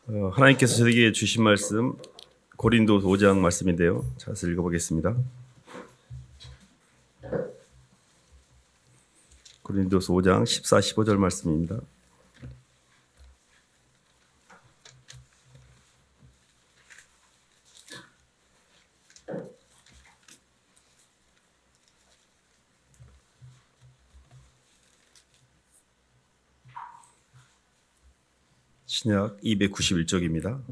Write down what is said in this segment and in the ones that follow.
하나님께서 저에게 주신 말씀 고린도서 5장 말씀인데요. 자세히 읽어보겠습니다. 고린도서 5장 14, 15절 말씀입니다. 신약 291쪽입니다.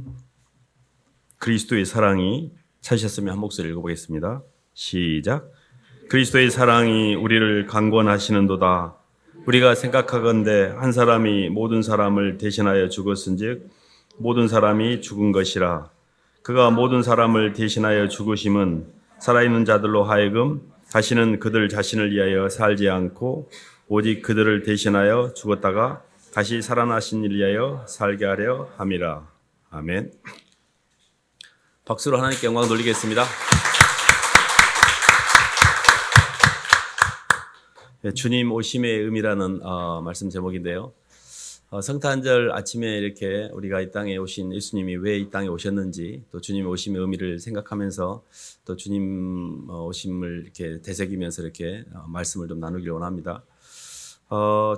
그리스도의 사랑이 찾으셨으면 한 목소리 읽어보겠습니다. 시작. 그리스도의 사랑이 우리를 강권하시는도다. 우리가 생각하건대 한 사람이 모든 사람을 대신하여 죽었은즉 모든 사람이 죽은 것이라. 그가 모든 사람을 대신하여 죽으심은 살아있는 자들로 하여금 다시는 그들 자신을 위하여 살지 않고 오직 그들을 대신하여 죽었다가 다시 살아나신 일 위하여 살게 하려 함이라. 아멘. 박수로 하나님께 영광 돌리겠습니다. 주님 오심의 의미라는 말씀 제목인데요. 성탄절 아침에 이렇게 우리가 이 땅에 오신 예수님이 왜 이 땅에 오셨는지, 또 주님 오심의 의미를 생각하면서 또 주님 오심을 이렇게 되새기면서 이렇게 말씀을 좀 나누길 원합니다.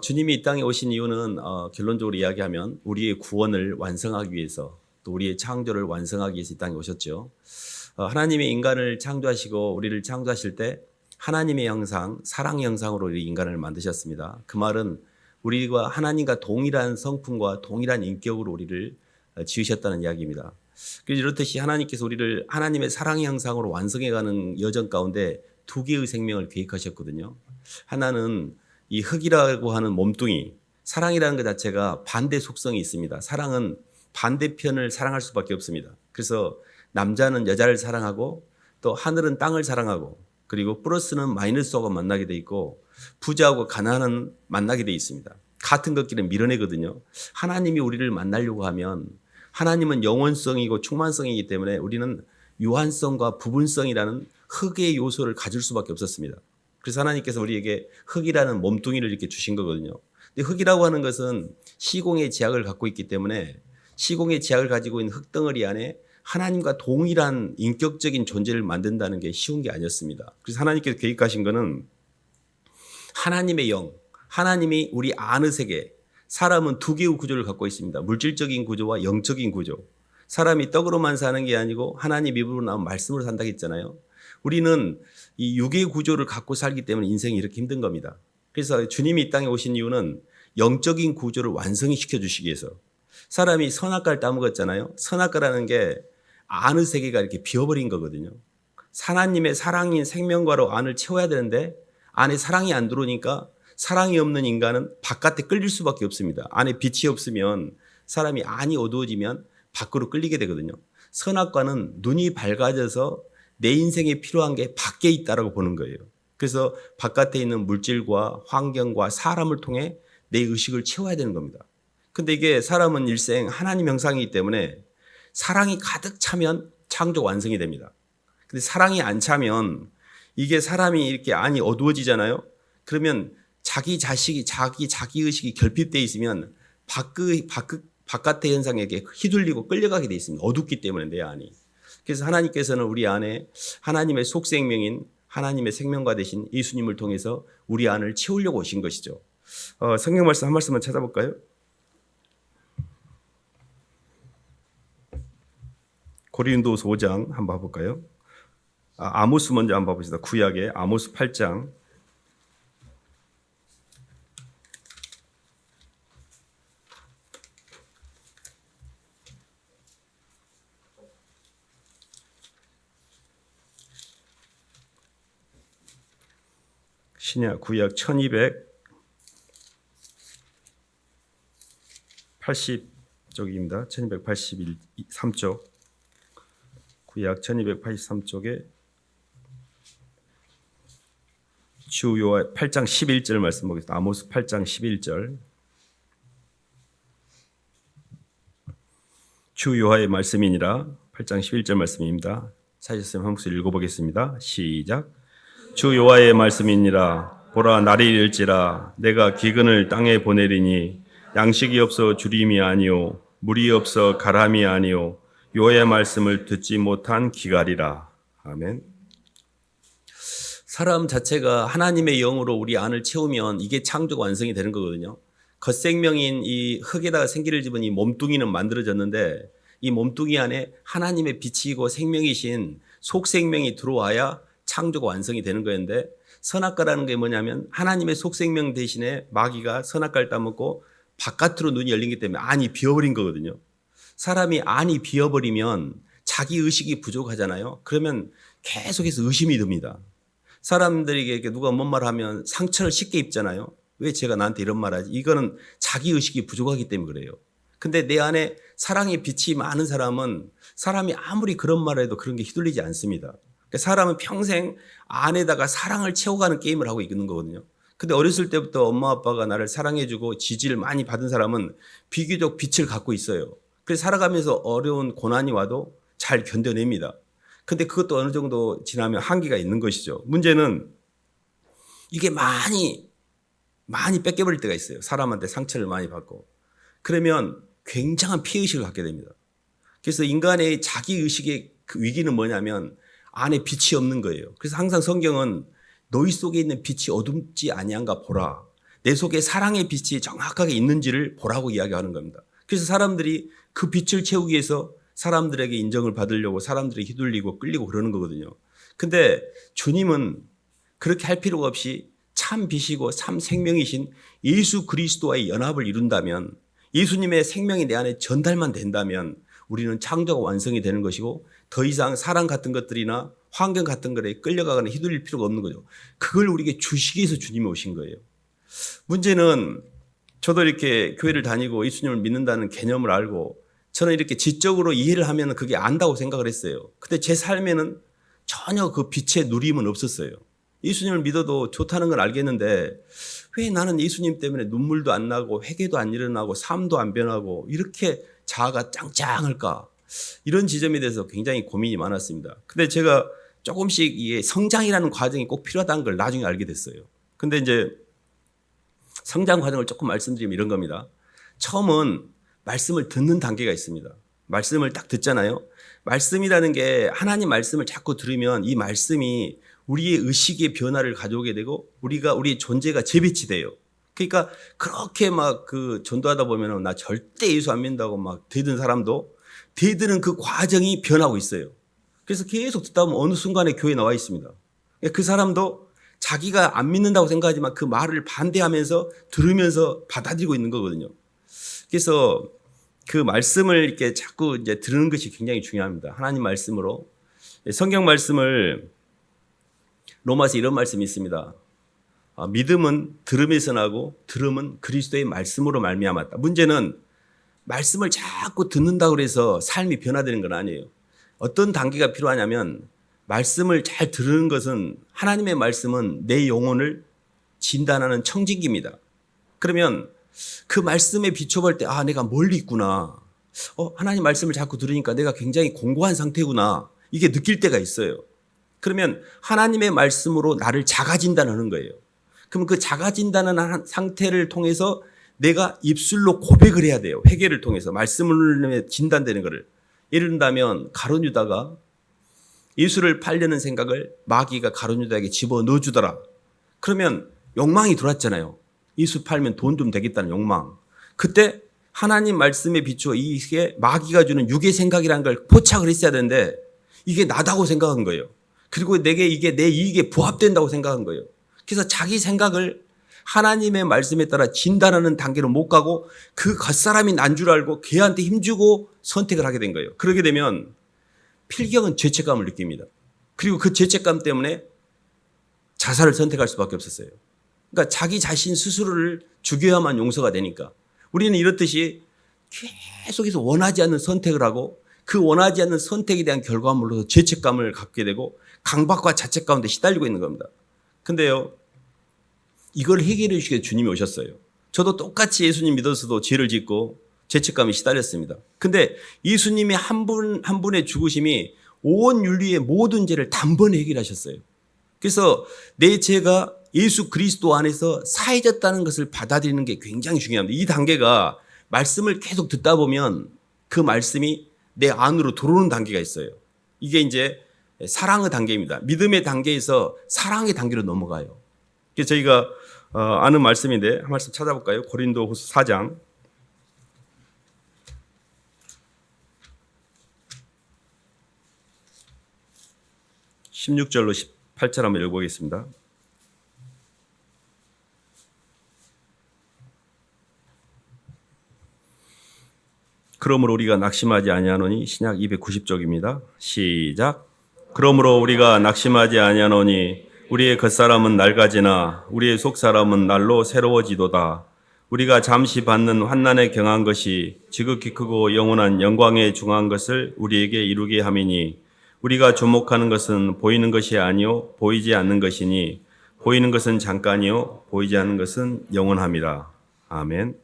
주님이 이 땅에 오신 이유는 결론적으로 이야기하면 우리의 구원을 완성하기 위해서, 또 우리의 창조를 완성하기 위해서 이 땅에 오셨죠. 하나님이 인간을 창조하시고 우리를 창조하실 때 하나님의 형상, 사랑의 형상으로 우리 인간을 만드셨습니다. 그 말은 우리가 하나님과 동일한 성품과 동일한 인격으로 우리를 지으셨다는 이야기입니다. 그래서 이렇듯이 하나님께서 우리를 하나님의 사랑의 형상으로 완성해가는 여정 가운데 두 개의 생명을 계획하셨거든요. 하나는 이 흙이라고 하는 몸뚱이, 사랑이라는 것 자체가 반대 속성이 있습니다. 사랑은 반대편을 사랑할 수밖에 없습니다. 그래서 남자는 여자를 사랑하고 또 하늘은 땅을 사랑하고 그리고 플러스는 마이너스하고 만나게 돼 있고 부자하고 가난은 만나게 돼 있습니다. 같은 것끼리는 밀어내거든요. 하나님이 우리를 만나려고 하면 하나님은 영원성이고 충만성이기 때문에 우리는 유한성과 부분성이라는 흙의 요소를 가질 수밖에 없었습니다. 그래서 하나님께서 우리에게 흙이라는 몸뚱이를 이렇게 주신 거거든요. 근데 흙이라고 하는 것은 시공의 제약을 갖고 있기 때문에 시공의 제약을 가지고 있는 흙덩어리 안에 하나님과 동일한 인격적인 존재를 만든다는 게 쉬운 게 아니었습니다. 그래서 하나님께서 계획하신 거는 하나님의 영, 하나님이 우리 안의 세계, 사람은 두 개의 구조를 갖고 있습니다. 물질적인 구조와 영적인 구조. 사람이 떡으로만 사는 게 아니고 하나님 입으로 나온 말씀으로 산다고 했잖아요. 우리는 이 육의 구조를 갖고 살기 때문에 인생이 이렇게 힘든 겁니다. 그래서 주님이 이 땅에 오신 이유는 영적인 구조를 완성시켜 주시기 위해서. 사람이 선악과를 따먹었잖아요. 선악과라는 게 안의 세계가 이렇게 비어버린 거거든요. 하나님의 사랑인 생명과로 안을 채워야 되는데 안에 사랑이 안 들어오니까 사랑이 없는 인간은 바깥에 끌릴 수밖에 없습니다. 안에 빛이 없으면 사람이 안이 어두워지면 밖으로 끌리게 되거든요. 선악과는 눈이 밝아져서 내 인생에 필요한 게 밖에 있다라고 보는 거예요. 그래서 바깥에 있는 물질과 환경과 사람을 통해 내 의식을 채워야 되는 겁니다. 근데 이게 사람은 일생 하나님 형상이기 때문에 사랑이 가득 차면 창조 완성이 됩니다. 근데 사랑이 안 차면 이게 사람이 이렇게 안이 어두워지잖아요. 그러면 자기 자식이 자기 의식이 결핍되어 있으면 바깥의 현상에게 휘둘리고 끌려가게 되어 있습니다. 어둡기 때문에 내 안이. 그래서 하나님께서는 우리 안에 하나님의 속생명인 하나님의 생명과 되신 예수님을 통해서 우리 안을 채우려고 오신 것이죠. 성경 말씀 한 말씀만 찾아볼까요? 고린도서 5장 한번 봐볼까요? 아모스 먼저 한번 봐봅시다. 구약의 아모스 8장. 신약 구약 1280쪽입니다. 1283쪽. 구약 1283쪽에 주 여호와 8장 11절 말씀 보겠습니다. 아모스 8장 11절. 주 여호와의 말씀이니라. 8장 11절 말씀입니다. 찾으셨으면 한 목소리 읽어보겠습니다. 시작. 주 여호와의 말씀이니라. 보라 날이 이를지라 내가 기근을 땅에 보내리니 양식이 없어 주림이 아니요 물이 없어 가람이 아니요 여호와의 말씀을 듣지 못한 기갈이라. 아멘. 사람 자체가 하나님의 영으로 우리 안을 채우면 이게 창조가 완성이 되는 거거든요. 겉생명인 이 흙에다가 생기를 집은 이 몸뚱이는 만들어졌는데 이 몸뚱이 안에 하나님의 빛이고 생명이신 속생명이 들어와야 창조가 완성이 되는 거였는데, 선악과라는 게 뭐냐면 하나님의 속생명 대신에 마귀가 선악과를 따먹고 바깥으로 눈이 열린기 때문에 안이 비어버린 거거든요. 사람이 안이 비어버리면 자기 의식이 부족하잖아요. 그러면 계속해서 의심이 듭니다. 사람들에게 누가 뭔 말을 하면 상처를 쉽게 입잖아요. 왜 제가 나한테 이런 말 하지? 이거는 자기 의식이 부족하기 때문에 그래요. 근데 내 안에 사랑의 빛이 많은 사람은 사람이 아무리 그런 말을 해도 그런 게 휘둘리지 않습니다. 그러니까 사람은 평생 안에다가 사랑을 채워가는 게임을 하고 있는 거거든요. 근데 어렸을 때부터 엄마 아빠가 나를 사랑해주고 지지를 많이 받은 사람은 비교적 빛을 갖고 있어요. 그래서 살아가면서 어려운 고난이 와도 잘 견뎌냅니다. 근데 그것도 어느 정도 지나면 한계가 있는 것이죠. 문제는 이게 많이 뺏겨버릴 때가 있어요. 사람한테 상처를 많이 받고. 그러면 굉장한 피해의식을 갖게 됩니다. 그래서 인간의 자기의식의 그 위기는 뭐냐면 안에 빛이 없는 거예요. 그래서 항상 성경은 너희 속에 있는 빛이 어둡지 아니한가 보라. 내 속에 사랑의 빛이 정확하게 있는지를 보라고 이야기하는 겁니다. 그래서 사람들이 그 빛을 채우기 위해서 사람들에게 인정을 받으려고 사람들이 휘둘리고 끌리고 그러는 거거든요. 근데 주님은 그렇게 할 필요가 없이 참 빛이고 참 생명이신 예수 그리스도와의 연합을 이룬다면, 예수님의 생명이 내 안에 전달만 된다면 우리는 창조가 완성이 되는 것이고 더 이상 사랑 같은 것들이나 환경 같은 것에 끌려가거나 휘둘릴 필요가 없는 거죠. 그걸 우리에게 주시기 위해서 주님이 오신 거예요. 문제는 저도 이렇게 교회를 다니고 예수님을 믿는다는 개념을 알고 저는 이렇게 지적으로 이해를 하면 그게 안다고 생각을 했어요. 근데 제 삶에는 전혀 그 빛의 누림은 없었어요. 예수님을 믿어도 좋다는 걸 알겠는데 왜 나는 예수님 때문에 눈물도 안 나고 회개도 안 일어나고 삶도 안 변하고 이렇게 자아가 짱짱할까? 이런 지점에 대해서 굉장히 고민이 많았습니다. 근데 제가 조금씩 이게 성장이라는 과정이 꼭 필요하다는 걸 나중에 알게 됐어요. 근데 이제 성장 과정을 조금 말씀드리면 이런 겁니다. 처음은 말씀을 듣는 단계가 있습니다. 말씀을 딱 듣잖아요. 말씀이라는 게 하나님 말씀을 자꾸 들으면 이 말씀이 우리의 의식의 변화를 가져오게 되고 우리의 존재가 재배치 돼요. 그러니까 그렇게 막 그 전도하다 보면 나 절대 예수 안 믿는다고 막 대든 사람도 대드는 그 과정이 변하고 있어요. 그래서 계속 듣다 보면 어느 순간에 교회에 나와 있습니다. 그 사람도 자기가 안 믿는다고 생각하지만 그 말을 반대하면서 들으면서 받아들이고 있는 거거든요. 그래서 그 말씀을 이렇게 자꾸 이제 들은 것이 굉장히 중요합니다. 하나님 말씀으로. 성경 말씀을 로마서 이런 말씀이 있습니다. 믿음은 들음에서 나고 들음은 그리스도의 말씀으로 말미암았다. 문제는 말씀을 자꾸 듣는다고 해서 삶이 변화되는 건 아니에요. 어떤 단계가 필요하냐면 말씀을 잘 들으는 것은 하나님의 말씀은 내 영혼을 진단하는 청진기입니다. 그러면 그 말씀에 비춰볼 때 내가 멀리 있구나. 하나님 말씀을 자꾸 들으니까 내가 굉장히 공고한 상태구나. 이게 느낄 때가 있어요. 그러면 하나님의 말씀으로 나를 자가 진단하는 거예요. 그럼 그 자가 진단하는 상태를 통해서 내가 입술로 고백을 해야 돼요. 회개를 통해서 말씀을 진단되는 거를. 예를 든다면 가룟 유다가 예수를 팔려는 생각을 마귀가 가룟 유다에게 집어넣어 주더라. 그러면 욕망이 들어왔잖아요. 예수 팔면 돈 좀 되겠다는 욕망. 그때 하나님 말씀에 비추어 이게 마귀가 주는 육의 생각이라는 걸 포착을 했어야 되는데 이게 나다고 생각한 거예요. 그리고 내게 이게 내 이익에 부합된다고 생각한 거예요. 그래서 자기 생각을 하나님의 말씀에 따라 진단하는 단계로 못 가고 그 겉사람이 난 줄 알고 걔한테 힘주고 선택을 하게 된 거예요. 그러게 되면 필경은 죄책감을 느낍니다. 그리고 그 죄책감 때문에 자살을 선택할 수밖에 없었어요. 그러니까 자기 자신 스스로를 죽여야만 용서가 되니까. 우리는 이렇듯이 계속해서 원하지 않는 선택을 하고 그 원하지 않는 선택에 대한 결과물로서 죄책감을 갖게 되고 강박과 자책 가운데 시달리고 있는 겁니다. 근데요, 이걸 해결해 주시게 주님이 오셨어요. 저도 똑같이 예수님 믿어서도 죄를 짓고 죄책감에 시달렸습니다. 근데 예수님이 한 분의 죽으심이 온 인류의 모든 죄를 단번에 해결하셨어요. 그래서 내 죄가 예수 그리스도 안에서 사해졌다는 것을 받아들이는 게 굉장히 중요합니다. 이 단계가 말씀을 계속 듣다 보면 그 말씀이 내 안으로 들어오는 단계가 있어요. 이게 이제 사랑의 단계입니다. 믿음의 단계에서 사랑의 단계로 넘어가요. 그래서 저희가 아는 말씀인데 한 말씀 찾아볼까요? 고린도후서 4장 16절로 18절 한번 읽어보겠습니다. 그러므로 우리가 낙심하지 아니하노니 신약 290쪽입니다. 시작. 그러므로 우리가 낙심하지 아니하노니 우리의 겉사람은 낡아지나 우리의 속사람은 날로 새로워지도다. 우리가 잠시 받는 환난에 경한 것이 지극히 크고 영원한 영광에 중한 것을 우리에게 이루게 함이니 우리가 주목하는 것은 보이는 것이 아니요 보이지 않는 것이니 보이는 것은 잠깐이요 보이지 않는 것은 영원함이라. 아멘.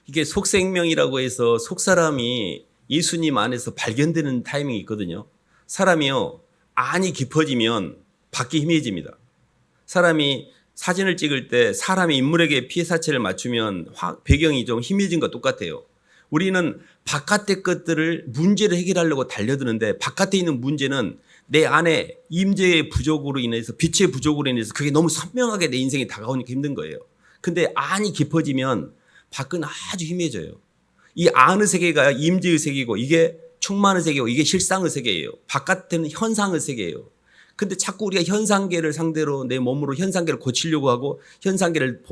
이게 속생명이라고 해서 속사람이 예수님 안에서 발견되는 타이밍이 있거든요. 사람이요, 안이 깊어지면 밖이 희미해집니다. 사람이 사진을 찍을 때 사람의 인물에게 피사체를 맞추면 배경이 좀 희미해진 것 똑같아요. 우리는 바깥의 것들을 문제를 해결하려고 달려드는데 바깥에 있는 문제는 내 안에 임재의 부족으로 인해서 빛의 부족으로 인해서 그게 너무 선명하게 내 인생에 다가오니까 힘든 거예요. 근데 안이 깊어지면 밖은 아주 희미해져요. 이 안의 세계가 임재의 세계고 이게 충만의 세계고 이게 실상의 세계예요. 바깥에는 현상의 세계예요. 근데 자꾸 우리가 현상계를 상대로 내 몸으로 현상계를 고치려고 하고 현상계를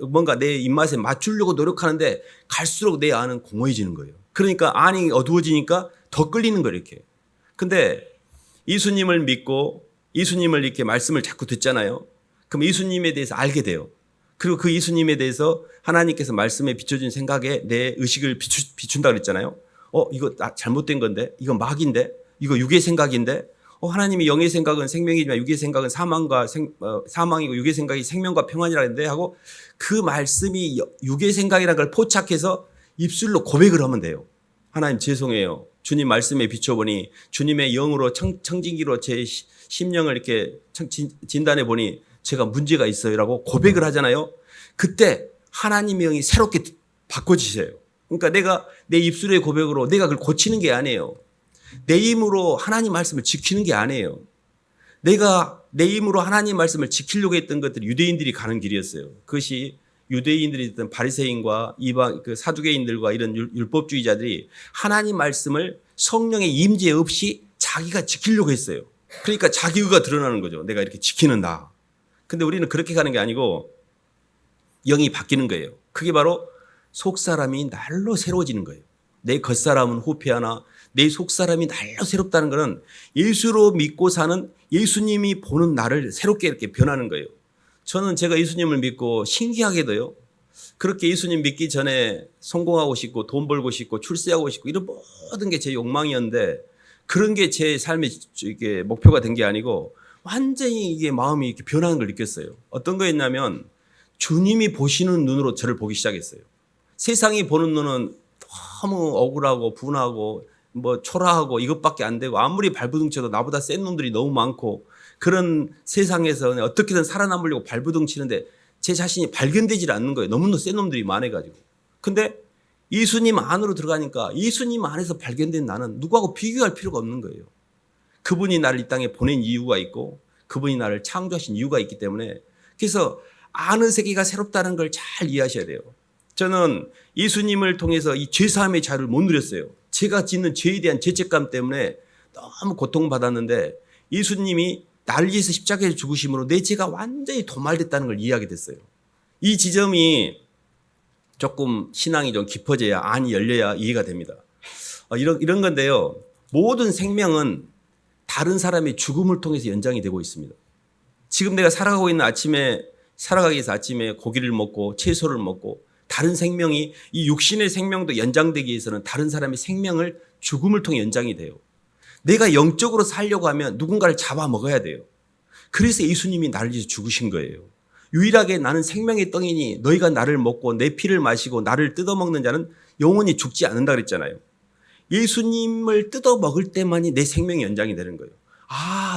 뭔가 내 입맛에 맞추려고 노력하는데 갈수록 내 안은 공허해지는 거예요. 그러니까 안이 어두워지니까 더 끌리는 거예요, 이렇게. 근데 예수님을 믿고 예수님을 이렇게 말씀을 자꾸 듣잖아요. 그럼 예수님에 대해서 알게 돼요. 그리고 그 예수님에 대해서 하나님께서 말씀에 비춰준 생각에 내 의식을 비춘다 그랬잖아요. 이거 잘못된 건데, 이거 마귀인데, 이거 육의 생각인데, 하나님이 영의 생각은 생명이지만 육의 생각은 사망이고 육의 생각이 생명과 평안이라 했는데 하고 그 말씀이 육의 생각이라는 걸 포착해서 입술로 고백을 하면 돼요. 하나님 죄송해요. 주님 말씀에 비춰보니 주님의 영으로 청진기로 제 심령을 이렇게 진단해 보니 제가 문제가 있어요라고 고백을 하잖아요. 그때 하나님의 영이 새롭게 바꿔지세요. 그러니까 내가 내 입술의 고백으로 내가 그걸 고치는 게 아니에요. 내 힘으로 하나님 말씀을 지키는 게 아니에요. 내가 내 힘으로 하나님 말씀을 지키려고 했던 것들이 유대인들이 가는 길이었어요. 그것이 유대인들이 있던 바리새인과 이방 사두개인들과 이런 율법주의자들이 하나님 말씀을 성령의 임재 없이 자기가 지키려고 했어요. 그러니까 자기 의가 드러나는 거죠. 내가 이렇게 지키는 나. 근데 우리는 그렇게 가는 게 아니고 영이 바뀌는 거예요. 그게 바로 속사람이 날로 새로워지는 거예요. 내 겉사람은 후패하나 내 속사람이 날로 새롭다는 것은 예수로 믿고 사는 예수님이 보는 나를 새롭게 이렇게 변하는 거예요. 저는 제가 예수님을 믿고 신기하게도요. 그렇게 예수님 믿기 전에 성공하고 싶고 돈 벌고 싶고 출세하고 싶고 이런 모든 게 제 욕망이었는데 그런 게 제 삶의 이게 목표가 된 게 아니고 완전히 이게 마음이 이렇게 변하는 걸 느꼈어요. 어떤 거였냐면 주님이 보시는 눈으로 저를 보기 시작했어요. 세상이 보는 눈은 너무 억울하고 분하고 초라하고 이것밖에 안 되고 아무리 발버둥 쳐도 나보다 센 놈들이 너무 많고 그런 세상에서 어떻게든 살아남으려고 발버둥 치는데 제 자신이 발견되질 않는 거예요. 너무나 센 놈들이 많아가지고. 근데 예수님 안으로 들어가니까 예수님 안에서 발견된 나는 누구하고 비교할 필요가 없는 거예요. 그분이 나를 이 땅에 보낸 이유가 있고 그분이 나를 창조하신 이유가 있기 때문에 그래서 아는 세계가 새롭다는 걸 잘 이해하셔야 돼요. 저는 예수님을 통해서 이 죄사함의 자유를 못 누렸어요. 제가 짓는 죄에 대한 죄책감 때문에 너무 고통받았는데 예수님이 나를 위해서 십자가에 죽으심으로 내 죄가 완전히 도말됐다는 걸 이해하게 됐어요. 이 지점이 조금 신앙이 좀 깊어져야 안이 열려야 이해가 됩니다. 이런 건데요. 모든 생명은 다른 사람의 죽음을 통해서 연장이 되고 있습니다. 지금 내가 살아가고 있는 살아가기 위해서 아침에 고기를 먹고 채소를 먹고 다른 생명이 이 육신의 생명도 연장되기 위해서는 다른 사람의 생명을 죽음을 통해 연장이 돼요. 내가 영적으로 살려고 하면 누군가를 잡아먹어야 돼요. 그래서 예수님이 나를 위해서 죽으신 거예요. 유일하게 나는 생명의 떡이니 너희가 나를 먹고 내 피를 마시고 나를 뜯어먹는 자는 영원히 죽지 않는다 그랬잖아요. 예수님을 뜯어먹을 때만이 내 생명의 연장이 되는 거예요.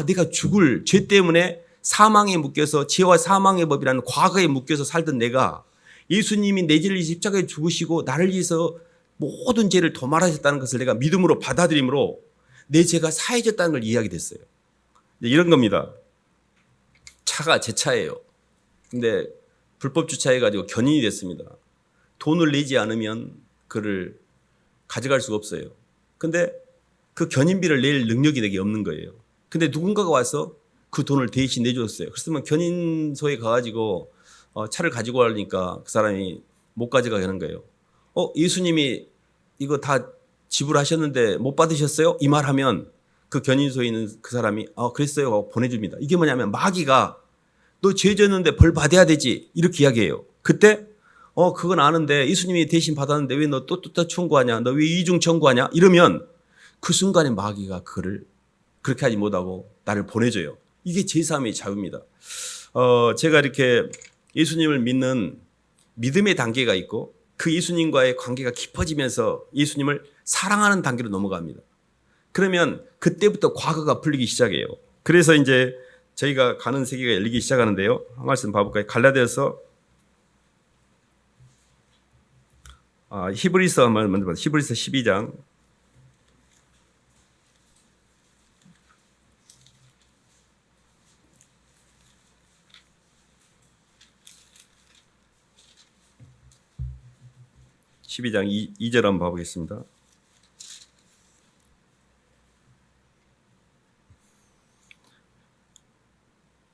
내가 죽을 죄 때문에 사망에 묶여서 죄와 사망의 법이라는 과거에 묶여서 살던 내가 예수님이 내 죄를 십자가에 죽으시고 나를 위해서 모든 죄를 도말하셨다는 것을 내가 믿음으로 받아들임으로 내 죄가 사해졌다는 걸 이해하게 됐어요. 이런 겁니다. 차가 제 차예요. 근데 불법 주차해가지고 견인이 됐습니다. 돈을 내지 않으면 그를 가져갈 수가 없어요. 근데 그 견인비를 낼 능력이 내게 없는 거예요. 근데 누군가가 와서 그 돈을 대신 내줬어요. 그랬으면 견인소에 가가지고 차를 가지고 가려니까 그 사람이 못 가져가게 하는 거예요. 예수님이 이거 다 지불하셨는데 못 받으셨어요? 이 말 하면 그 견인소에 있는 그 사람이 그랬어요 하고 보내줍니다. 이게 뭐냐면 마귀가 너 죄 졌는데 벌 받아야 되지 이렇게 이야기해요. 그때 그건 아는데 예수님이 대신 받았는데 왜 너 또 청구하냐? 너 왜 이중 청구하냐? 이러면 그 순간에 마귀가 그를 그렇게 하지 못하고 나를 보내줘요. 이게 제3의 자유입니다. 제가 이렇게 예수님을 믿는 믿음의 단계가 있고 그 예수님과의 관계가 깊어지면서 예수님을 사랑하는 단계로 넘어갑니다. 그러면 그때부터 과거가 풀리기 시작해요. 그래서 이제 저희가 가는 세계가 열리기 시작하는데요. 한 말씀 봐볼까요? 갈라디아서 히브리서 한번 먼저 봐요. 히브리서 12장 12장 2절 한번 봐보겠습니다.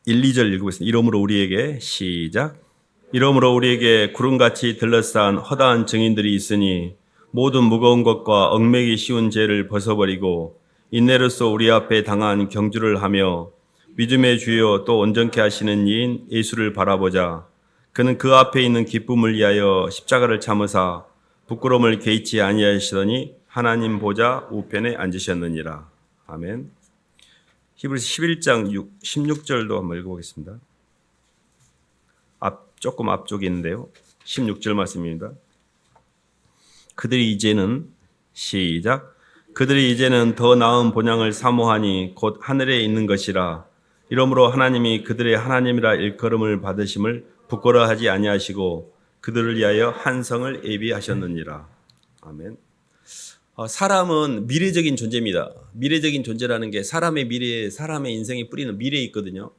(1, 2절) 읽어보겠습니다. 이러므로 우리에게 시작. 이러므로 우리에게 구름같이 들러싼 허다한 증인들이 있으니 모든 무거운 것과 얽매기 쉬운 죄를 벗어버리고 인내로써 우리 앞에 당한 경주를 하며 믿음의 주요 또 온전케 하시는 이인 예수를 바라보자. 그는 그 앞에 있는 기쁨을 위하여 십자가를 참으사 부끄러움을 개의치 아니하시더니 하나님 보좌 우편에 앉으셨느니라. 아멘. 히브리서 11장 16절도 한번 읽어보겠습니다. 조금 앞쪽에 있는데요. 16절 말씀입니다. 그들이 이제는 시작. 그들이 이제는 더 나은 본향을 사모하니 곧 하늘에 있는 것이라. 이러므로 하나님이 그들의 하나님이라 일컬음을 받으심을 부끄러워하지 아니하시고 그들을 위하여 한 성을 예비하셨느니라. 아멘. 사람은 미래적인 존재입니다. 미래적인 존재라는 게 사람의 미래에 사람의 인생에 뿌리는 미래에 있거든요.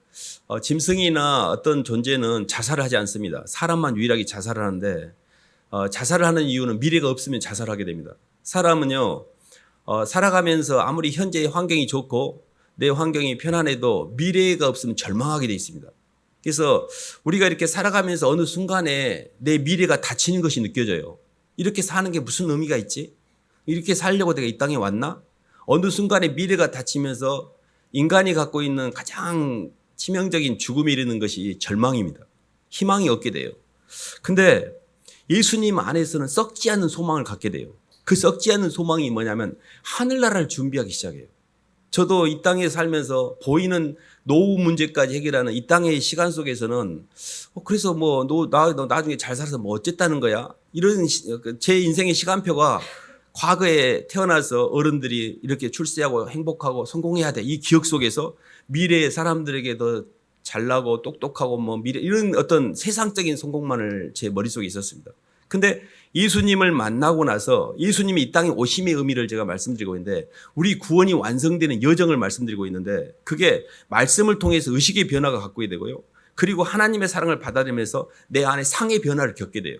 짐승이나 어떤 존재는 자살을 하지 않습니다. 사람만 유일하게 자살을 하는데 자살을 하는 이유는 미래가 없으면 자살하게 됩니다. 사람은요 살아가면서 아무리 현재의 환경이 좋고 내 환경이 편안해도 미래가 없으면 절망하게 돼 있습니다. 그래서 우리가 이렇게 살아가면서 어느 순간에 내 미래가 닫히는 것이 느껴져요. 이렇게 사는 게 무슨 의미가 있지? 이렇게 살려고 내가 이 땅에 왔나? 어느 순간에 미래가 닫히면서 인간이 갖고 있는 가장 치명적인 죽음에 이르는 것이 절망입니다. 희망이 없게 돼요. 근데 예수님 안에서는 썩지 않는 소망을 갖게 돼요. 그 썩지 않는 소망이 뭐냐면 하늘나라를 준비하기 시작해요. 저도 이 땅에 살면서 보이는 노후 문제까지 해결하는 이 땅의 시간 속에서는 그래서 너 나중에 잘 살아서 뭐 어쨌다는 거야? 이런 제 인생의 시간표가 과거에 태어나서 어른들이 이렇게 출세하고 행복하고 성공해야 돼. 이 기억 속에서 미래의 사람들에게 더 잘나고 똑똑하고 미래 이런 어떤 세상적인 성공만을 제 머릿속에 있었습니다. 근데 예수님을 만나고 나서 예수님이 이 땅에 오심의 의미를 제가 말씀드리고 있는데 우리 구원이 완성되는 여정을 말씀드리고 있는데 그게 말씀을 통해서 의식의 변화가 갖고 되고요. 그리고 하나님의 사랑을 받아들이면서 내 안에 상의 변화를 겪게 돼요.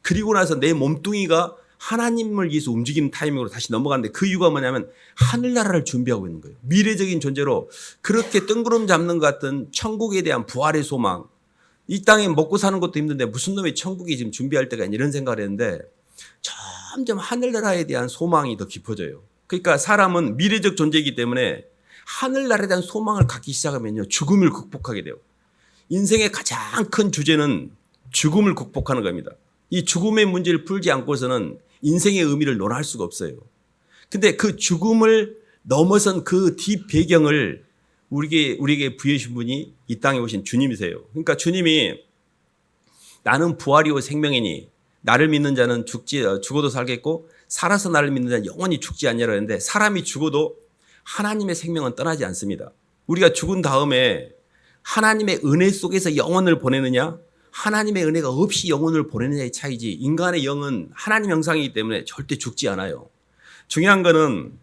그리고 나서 내 몸뚱이가 하나님을 위해서 움직이는 타이밍으로 다시 넘어가는데 그 이유가 뭐냐면 하늘나라를 준비하고 있는 거예요. 미래적인 존재로 그렇게 뜬구름 잡는 것 같은 천국에 대한 부활의 소망. 이 땅에 먹고 사는 것도 힘든데 무슨 놈의 천국이 지금 준비할 때가 있냐 이런 생각을 했는데 점점 하늘나라에 대한 소망이 더 깊어져요. 그러니까 사람은 미래적 존재이기 때문에 하늘나라에 대한 소망을 갖기 시작하면요. 죽음을 극복하게 돼요. 인생의 가장 큰 주제는 죽음을 극복하는 겁니다. 이 죽음의 문제를 풀지 않고서는 인생의 의미를 논할 수가 없어요. 근데 그 죽음을 넘어선 그 뒷배경을 우리에게 부여해 주신 분이 이 땅에 오신 주님이세요. 그러니까 주님이 나는 부활이요 생명이니 나를 믿는 자는 죽어도 살겠고 살아서 나를 믿는 자는 영원히 죽지 않냐라고 했는데 사람이 죽어도 하나님의 생명은 떠나지 않습니다. 우리가 죽은 다음에 하나님의 은혜 속에서 영혼을 보내느냐 하나님의 은혜가 없이 영혼을 보내느냐의 차이지, 인간의 영은 하나님 형상이기 때문에 절대 죽지 않아요. 중요한 거는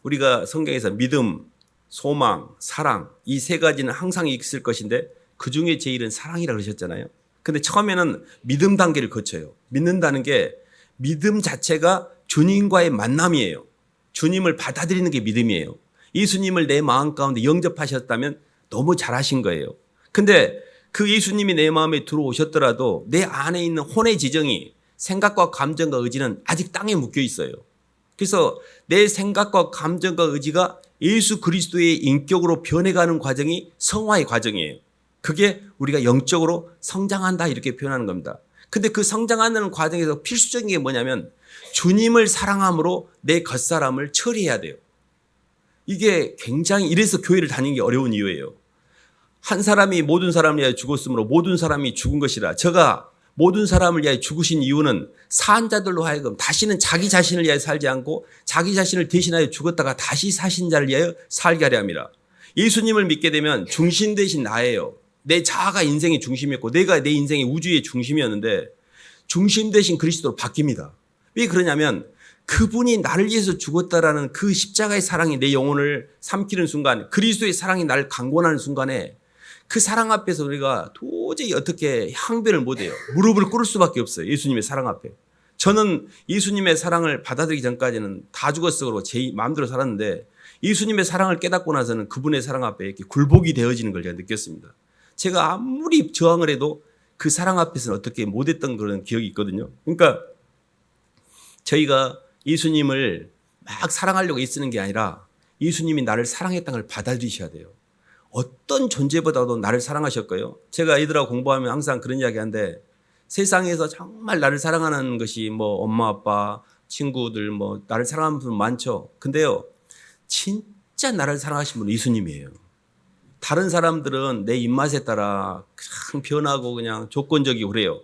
우리가 성경에서 믿음, 소망, 사랑, 이 세 가지는 항상 있을 것인데 그 중에 제일은 사랑이라고 그러셨잖아요. 근데 처음에는 믿음 단계를 거쳐요. 믿는다는 게 믿음 자체가 주님과의 만남이에요. 주님을 받아들이는 게 믿음이에요. 예수님을 내 마음 가운데 영접하셨다면 너무 잘하신 거예요. 근데 그 예수님이 내 마음에 들어오셨더라도 내 안에 있는 혼의 지정이, 생각과 감정과 의지는 아직 땅에 묶여 있어요. 그래서 내 생각과 감정과 의지가 예수 그리스도의 인격으로 변해가는 과정이 성화의 과정이에요. 그게 우리가 영적으로 성장한다 이렇게 표현하는 겁니다. 근데 그 성장하는 과정에서 필수적인 게 뭐냐면 주님을 사랑함으로 내 겉사람을 처리해야 돼요. 이게 굉장히, 이래서 교회를 다니는 게 어려운 이유예요. 한 사람이 모든 사람을 위하여 죽었으므로 모든 사람이 죽은 것이라. 저가 모든 사람을 위하여 죽으신 이유는 사한 자들로 하여금 다시는 자기 자신을 위하여 살지 않고 자기 자신을 대신하여 죽었다가 다시 사신 자를 위하여 살게 하려 함이라. 예수님을 믿게 되면 중심 대신 나예요. 내 자아가 인생의 중심이었고 내가 내 인생의 우주의 중심이었는데 중심 대신 그리스도로 바뀝니다. 왜 그러냐면 그분이 나를 위해서 죽었다라는 그 십자가의 사랑이 내 영혼을 삼키는 순간, 그리스도의 사랑이 나를 강권하는 순간에 그 사랑 앞에서 우리가 도저히 어떻게 항변을 못해요. 무릎을 꿇을 수밖에 없어요. 예수님의 사랑 앞에. 저는 예수님의 사랑을 받아들이기 전까지는 다 죽었어 그러고 제 마음대로 살았는데 예수님의 사랑을 깨닫고 나서는 그분의 사랑 앞에 이렇게 굴복이 되어지는 걸 제가 느꼈습니다. 제가 아무리 저항을 해도 그 사랑 앞에서는 어떻게 못했던 그런 기억이 있거든요. 그러니까 저희가 예수님을 막 사랑하려고 애쓰는 게 아니라 예수님이 나를 사랑했다는 걸 받아들이셔야 돼요. 어떤 존재보다도 나를 사랑하셨고요. 제가 아이들하고 공부하면 항상 그런 이야기 하는데 세상에서 정말 나를 사랑하는 것이 뭐 엄마, 아빠, 친구들, 뭐 나를 사랑하는 분 많죠. 근데요, 진짜 나를 사랑하신 분은 예수님이에요. 다른 사람들은 내 입맛에 따라 그냥 변하고 그냥 조건적이고 그래요.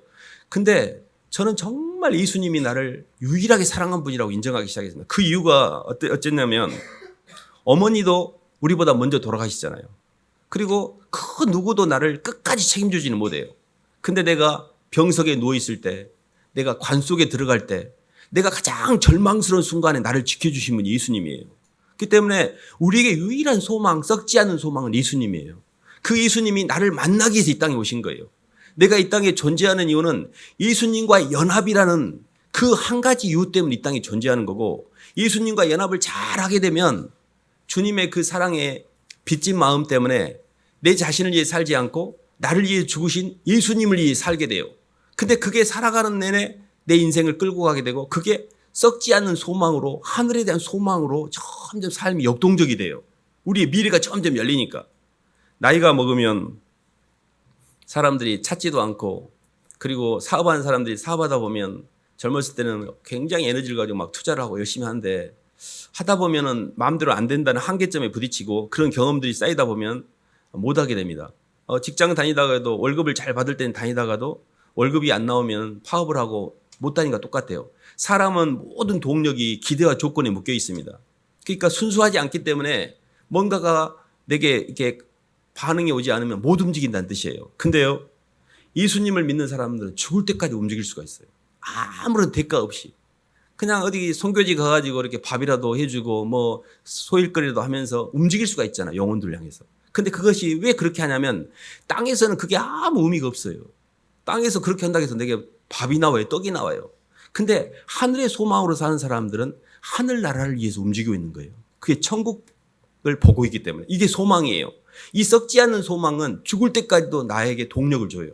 근데 저는 정말 예수님이 나를 유일하게 사랑한 분이라고 인정하기 시작했습니다. 그 이유가 어쨌냐면 어머니도 우리보다 먼저 돌아가시잖아요. 그리고 그 누구도 나를 끝까지 책임지지는 못해요. 근데 내가 병석에 누워있을 때, 내가 관 속에 들어갈 때, 내가 가장 절망스러운 순간에 나를 지켜주신 분이 예수님이에요. 그렇기 때문에 우리에게 유일한 소망, 썩지 않는 소망은 예수님이에요. 그 예수님이 나를 만나기 위해서 이 땅에 오신 거예요. 내가 이 땅에 존재하는 이유는 예수님과의 연합이라는 그 한 가지 이유 때문에 이 땅에 존재하는 거고, 예수님과 연합을 잘 하게 되면 주님의 그 사랑에 빚진 마음 때문에 내 자신을 위해 살지 않고 나를 위해 죽으신 예수님을 위해 살게 돼요. 근데 그게 살아가는 내내 내 인생을 끌고 가게 되고 그게 썩지 않는 소망으로, 하늘에 대한 소망으로 점점 삶이 역동적이 돼요. 우리의 미래가 점점 열리니까. 나이가 먹으면 사람들이 찾지도 않고, 그리고 사업하는 사람들이 사업하다 보면 젊었을 때는 굉장히 에너지를 가지고 막 투자를 하고 열심히 하는데 하다 보면은 마음대로 안 된다는 한계점에 부딪히고 그런 경험들이 쌓이다 보면 못하게 됩니다. 직장 다니다가도 월급을 잘 받을 때는 다니다가도 월급이 안 나오면 파업을 하고 못 다니는 거 똑같아요. 사람은 모든 동력이 기대와 조건에 묶여 있습니다. 그러니까 순수하지 않기 때문에 뭔가가 내게 이렇게 반응이 오지 않으면 못 움직인다는 뜻이에요. 근데요, 예수님을 믿는 사람들은 죽을 때까지 움직일 수가 있어요. 아무런 대가 없이. 그냥 어디 선교지 가가지고 이렇게 밥이라도 해주고 뭐 소일거리라도 하면서 움직일 수가 있잖아요. 영혼들을 향해서. 근데 그것이 왜 그렇게 하냐면 땅에서는 그게 아무 의미가 없어요. 땅에서 그렇게 한다고 해서 내게 밥이 나와요. 떡이 나와요. 근데 하늘의 소망으로 사는 사람들은 하늘나라를 위해서 움직이고 있는 거예요. 그게 천국을 보고 있기 때문에. 이게 소망이에요. 이 썩지 않는 소망은 죽을 때까지도 나에게 동력을 줘요.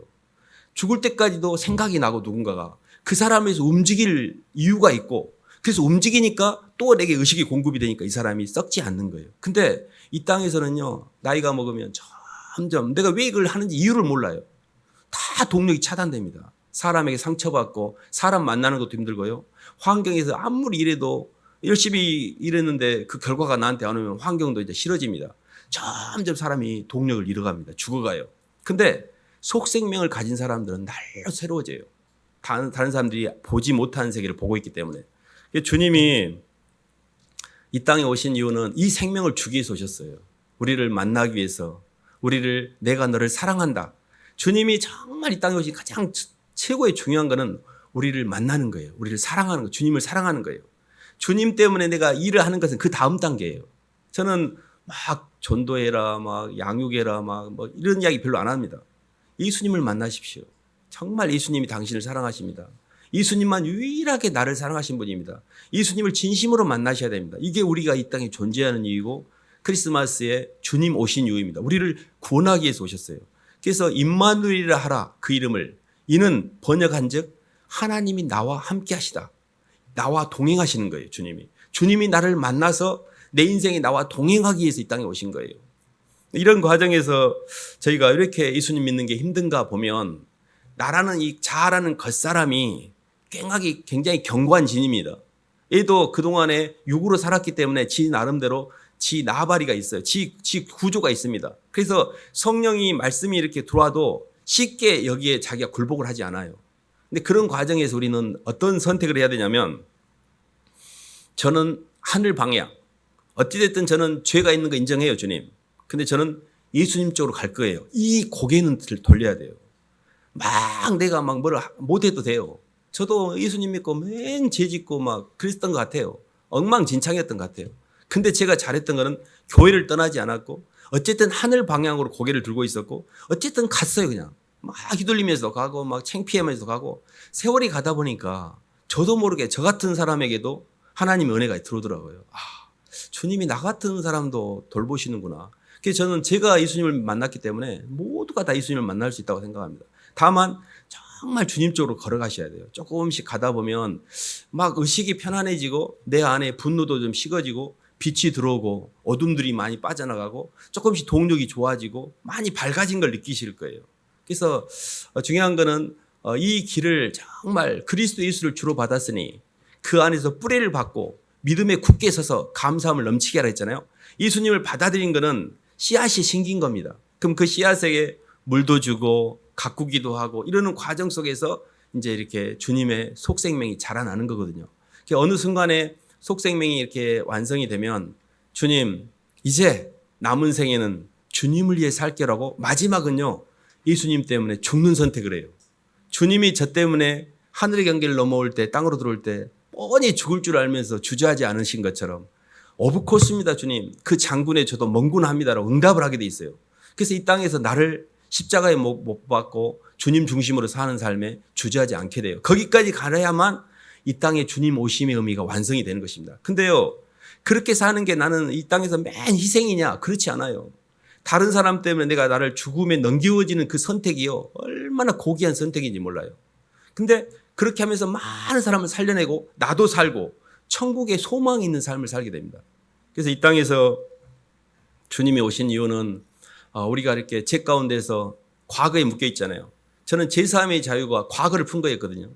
죽을 때까지도 생각이 나고 누군가가 그 사람에서 움직일 이유가 있고, 그래서 움직이니까 또 내게 의식이 공급이 되니까 이 사람이 썩지 않는 거예요. 근데 이 땅에서는요, 나이가 먹으면 점점 내가 왜 이걸 하는지 이유를 몰라요. 다 동력이 차단됩니다. 사람에게 상처받고 사람 만나는 것도 힘들고요. 환경에서 아무리 일해도 열심히 일했는데 그 결과가 나한테 안 오면 환경도 이제 싫어집니다. 점점 사람이 동력을 잃어갑니다. 죽어가요. 근데 속생명을 가진 사람들은 날로 새로워져요. 다른 사람들이 보지 못하는 세계를 보고 있기 때문에. 주님이 이 땅에 오신 이유는 이 생명을 주기 위해서 오셨어요. 우리를 만나기 위해서, 우리를 내가 너를 사랑한다. 주님이 정말 이 땅에 오신 가장 최고의 중요한 거는 우리를 만나는 거예요. 우리를 사랑하는 거, 주님을 사랑하는 거예요. 주님 때문에 내가 일을 하는 것은 그 다음 단계예요. 저는 막 전도해라, 막 양육해라, 막 뭐 이런 이야기 별로 안 합니다. 예수님을 만나십시오. 정말 예수님이 당신을 사랑하십니다. 예수님만 유일하게 나를 사랑하신 분입니다. 예수님을 진심으로 만나셔야 됩니다. 이게 우리가 이 땅에 존재하는 이유고 크리스마스에 주님 오신 이유입니다. 우리를 구원하기 위해서 오셨어요. 그래서 임마누엘이라 하라 그 이름을 이는 번역한즉 하나님이 나와 함께 하시다. 나와 동행하시는 거예요. 주님이 나를 만나서 내 인생에 나와 동행하기 위해서 이 땅에 오신 거예요. 이런 과정에서 저희가 이렇게 예수님 믿는 게 힘든가 보면 나라는 이 자아라는 겉사람이 굉장히 견고한 진입니다. 얘도 그동안에 육으로 살았기 때문에 지 나름대로 지 나발이가 있어요. 지 구조가 있습니다. 그래서 성령이 말씀이 이렇게 들어와도 쉽게 여기에 자기가 굴복을 하지 않아요. 근데 그런 과정에서 우리는 어떤 선택을 해야 되냐면 저는 하늘 방향. 어찌됐든 저는 죄가 있는 거 인정해요, 주님. 근데 저는 예수님 쪽으로 갈 거예요. 이 고개는 돌려야 돼요. 막 내가 막 뭘 못해도 돼요. 저도 예수님 믿고 맨 죄짓고 막 그랬던 것 같아요. 엉망진창이었던 것 같아요. 근데 제가 잘했던 거는 교회를 떠나지 않았고 어쨌든 하늘 방향으로 고개를 들고 있었고 어쨌든 갔어요. 그냥 막 휘둘리면서 가고 막 창피하면서 가고 세월이 가다 보니까 저도 모르게 저 같은 사람에게도 하나님의 은혜가 들어오더라고요. 주님이 나 같은 사람도 돌보시는구나. 그래서 저는 제가 예수님을 만났기 때문에 모두가 다 예수님을 만날 수 있다고 생각합니다. 다만 정말 주님 쪽으로 걸어가셔야 돼요. 조금씩 가다 보면 막 의식이 편안해지고 내 안에 분노도 좀 식어지고 빛이 들어오고 어둠들이 많이 빠져나가고 조금씩 동력이 좋아지고 많이 밝아진 걸 느끼실 거예요. 그래서 중요한 거는 이 길을 정말 그리스도 예수를 주로 받았으니 그 안에서 뿌리를 받고 믿음에 굳게 서서 감사함을 넘치게 하라 했잖아요. 예수님을 받아들인 거는 씨앗이 심긴 겁니다. 그럼 그 씨앗에게 물도 주고 가꾸기도 하고 이러는 과정 속에서 이제 이렇게 주님의 속생명이 자라나는 거거든요. 어느 순간에 속생명이 이렇게 완성이 되면 주님 이제 남은 생에는 주님을 위해 살게라고 마지막은요 예수님 때문에 죽는 선택을 해요. 주님이 저 때문에 하늘의 경계를 넘어올 때 땅으로 들어올 때 뻔히 죽을 줄 알면서 주저하지 않으신 것처럼 오브코스입니다 주님. 그 장군에 저도 멍군합니다라고 응답을 하게 돼 있어요. 그래서 이 땅에서 나를 십자가에 못 박고 주님 중심으로 사는 삶에 주저하지 않게 돼요. 거기까지 가야만 이 땅에 주님 오심의 의미가 완성이 되는 것입니다. 근데요 그렇게 사는 게 나는 이 땅에서 맨 희생이냐? 그렇지 않아요. 다른 사람 때문에 내가 나를 죽음에 넘겨지는 그 선택이요 얼마나 고귀한 선택인지 몰라요. 근데 그렇게 하면서 많은 사람을 살려내고 나도 살고 천국에 소망이 있는 삶을 살게 됩니다. 그래서 이 땅에서 주님이 오신 이유는 우리가 이렇게 죄 가운데서 과거에 묶여 있잖아요. 저는 제3의 자유가 과거를 푼 거였거든요.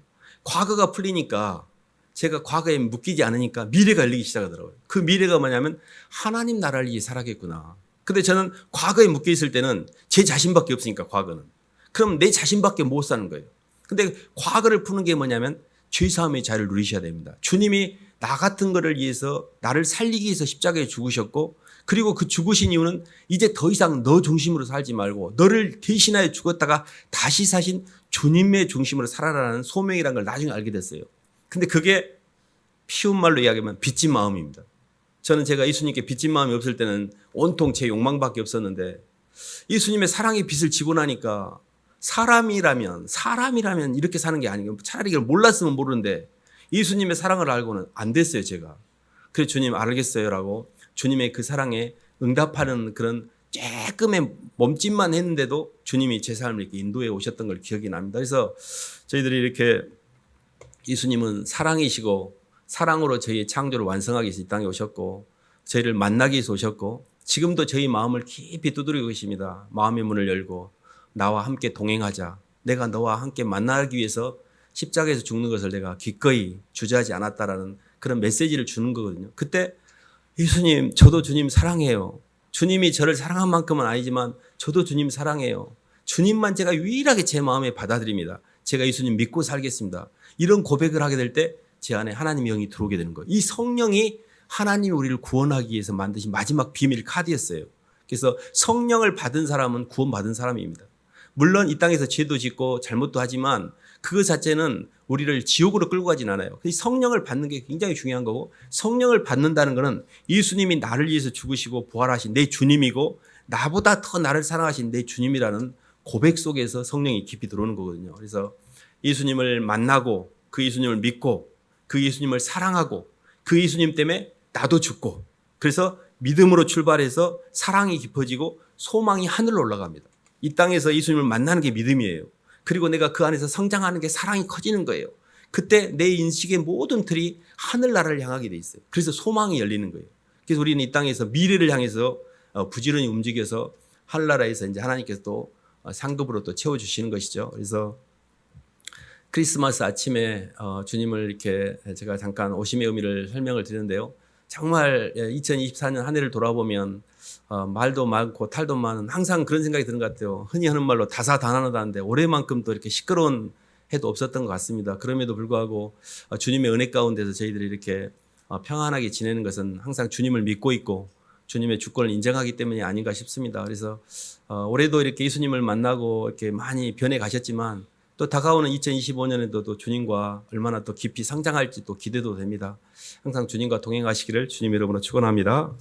과거가 풀리니까 제가 과거에 묶이지 않으니까 미래가 열리기 시작하더라고요. 그 미래가 뭐냐면 하나님 나라를 위해 살아야겠구나. 근데 저는 과거에 묶여 있을 때는 제 자신밖에 없으니까 과거는. 그럼 내 자신밖에 못 사는 거예요. 근데 과거를 푸는 게 뭐냐면 죄사함의 자유를 누리셔야 됩니다. 주님이 나 같은 거를 위해서 나를 살리기 위해서 십자가에 죽으셨고 그리고 그 죽으신 이유는 이제 더 이상 너 중심으로 살지 말고 너를 대신하여 죽었다가 다시 사신 주님의 중심으로 살아라는 소명이라는 걸 나중에 알게 됐어요. 근데 그게 쉬운 말로 이야기하면 빚진 마음입니다. 저는 제가 예수님께 빚진 마음이 없을 때는 온통 제 욕망밖에 없었는데 예수님의 사랑의 빚을 지고 나니까 사람이라면 이렇게 사는 게 아니고 차라리 이걸 몰랐으면 모르는데 예수님의 사랑을 알고는 안 됐어요 제가. 그래서 주님 알겠어요라고 주님의 그 사랑에 응답하는 그런 조금의 몸짓만 했는데도 주님이 제 삶을 이렇게 인도해 오셨던 걸 기억이 납니다. 그래서 저희들이 이렇게 예수님은 사랑이시고 사랑으로 저희의 창조를 완성하기 위해서 이 땅에 오셨고 저희를 만나기 위해서 오셨고 지금도 저희 마음을 깊이 두드리고 계십니다. 마음의 문을 열고 나와 함께 동행하자. 내가 너와 함께 만나기 위해서 십자가에서 죽는 것을 내가 기꺼이 주저하지 않았다라는 그런 메시지를 주는 거거든요. 그때 예수님 저도 주님 사랑해요. 주님이 저를 사랑한 만큼은 아니지만 저도 주님 사랑해요. 주님만 제가 유일하게 제 마음에 받아들입니다. 제가 예수님 믿고 살겠습니다. 이런 고백을 하게 될 때 제 안에 하나님의 영이 들어오게 되는 거예요. 이 성령이 하나님이 우리를 구원하기 위해서 만드신 마지막 비밀 카드였어요. 그래서 성령을 받은 사람은 구원받은 사람입니다. 물론 이 땅에서 죄도 짓고 잘못도 하지만 그것 자체는 우리를 지옥으로 끌고 가진 않아요. 성령을 받는 게 굉장히 중요한 거고, 성령을 받는다는 것은 예수님이 나를 위해서 죽으시고 부활하신 내 주님이고 나보다 더 나를 사랑하신 내 주님이라는 고백 속에서 성령이 깊이 들어오는 거거든요. 그래서 예수님을 만나고 그 예수님을 믿고 그 예수님을 사랑하고 그 예수님 때문에 나도 죽고, 그래서 믿음으로 출발해서 사랑이 깊어지고 소망이 하늘로 올라갑니다. 이 땅에서 예수님을 만나는 게 믿음이에요. 그리고 내가 그 안에서 성장하는 게 사랑이 커지는 거예요. 그때 내 인식의 모든 틀이 하늘나라를 향하게 돼 있어요. 그래서 소망이 열리는 거예요. 그래서 우리는 이 땅에서 미래를 향해서 부지런히 움직여서 하늘나라에서 이제 하나님께서 또 상급으로 또 채워주시는 것이죠. 그래서 크리스마스 아침에 주님을 이렇게 제가 잠깐 오심의 의미를 설명을 드렸는데요. 정말 2024년 한 해를 돌아보면 말도 많고 탈도 많은, 항상 그런 생각이 드는 것 같아요. 흔히 하는 말로 다사다난하다는데 올해만큼 또 이렇게 시끄러운 해도 없었던 것 같습니다. 그럼에도 불구하고 주님의 은혜 가운데서 저희들이 이렇게 평안하게 지내는 것은 항상 주님을 믿고 있고 주님의 주권을 인정하기 때문이 아닌가 싶습니다. 그래서 올해도 이렇게 예수님을 만나고 이렇게 많이 변해 가셨지만 또 다가오는 2025년에도 또 주님과 얼마나 또 깊이 성장할지 또 기대도 됩니다. 항상 주님과 동행하시기를 주님 이름으로 축원합니다.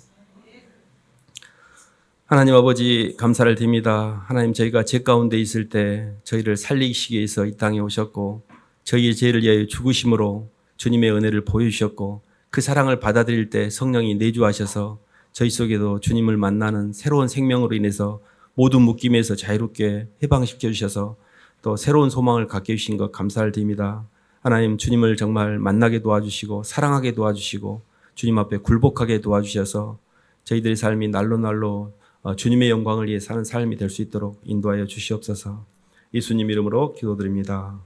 하나님 아버지 감사를 드립니다. 하나님, 저희가 죄 가운데 있을 때 저희를 살리시기 위해서 이 땅에 오셨고 저희의 죄를 위하여 죽으심으로 주님의 은혜를 보여주셨고 그 사랑을 받아들일 때 성령이 내주하셔서 저희 속에도 주님을 만나는 새로운 생명으로 인해서 모든 묶임에서 자유롭게 해방시켜 주셔서 또 새로운 소망을 갖게 해주신 것 감사를 드립니다. 하나님, 주님을 정말 만나게 도와주시고 사랑하게 도와주시고 주님 앞에 굴복하게 도와주셔서 저희들의 삶이 날로 날로 주님의 영광을 위해 사는 삶이 될 수 있도록 인도하여 주시옵소서. 예수님 이름으로 기도드립니다.